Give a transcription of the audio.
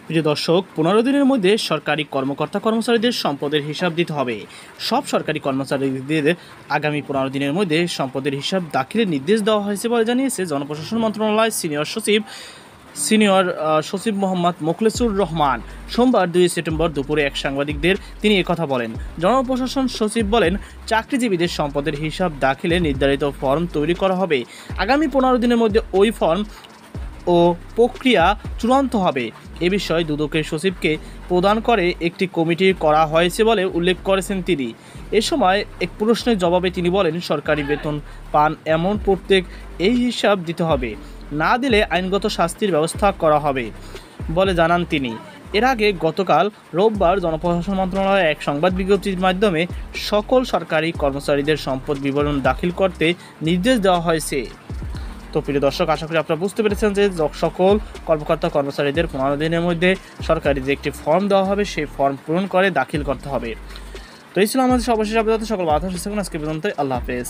প্রিয় দর্শক, 15 দিনের মধ্যে সরকারি কর্মকর্তা কর্মচারীদের সম্পদের হিসাব দিতে হবে। সব সরকারি কর্মচারীদের আগামী 15 দিনের মধ্যে সম্পদের হিসাব দাখিলের নির্দেশ দেওয়া হয়েছে বলে জানিয়েছে জনপ্রশাসন মন্ত্রণালয়ের সিনিয়র সচিব মোহাম্মদ মোখলেসুর রহমান। সোমবার 2 সেপ্টেম্বর দুপুরে এক সাংবাদিকদের তিনি একথা বলেন। জনপ্রশাসন সচিব বলেন, চাকরিজীবীদের সম্পদের হিসাব দাখিলে নির্ধারিত ফর্ম তৈরি করা হবে। আগামী 15 দিনের মধ্যে ওই ফর্ম ও প্রক্রিয়া চূড়ান্ত হবে। এ বিষয়ে দুদকের সচিবকে প্রদান করে একটি কমিটি করা হয়েছে বলে উল্লেখ করেছেন তিনি। এ সময় এক প্রশ্নের জবাবে তিনি বলেন, সরকারি বেতন পান এমন প্রত্যেক এই হিসাব দিতে হবে, না দিলে আইনগত শাস্তির ব্যবস্থা করা হবে বলে জানান তিনি। এর আগে গতকাল রোববার জনপ্রশাসন মন্ত্রণালয়ে এক সংবাদ বিজ্ঞপ্তির মাধ্যমে সকল সরকারি কর্মচারীদের সম্পদ বিবরণ দাখিল করতে নির্দেশ দেওয়া হয়েছে। তো প্রিয় দর্শক, আশা করি আপনারা বুঝতে পেরেছেন যে সকল কর্মকর্তা কর্মচারীদের 15 দিনের মধ্যে সরকারি যে একটি ফর্ম দেওয়া হবে সেই ফর্ম পূরণ করে দাখিল করতে হবে। তো এই ছিল আমাদের সর্বশেষ আপডেট। সকল বাধা আজকে পর্যন্ত। আল্লাহ হাফেজ।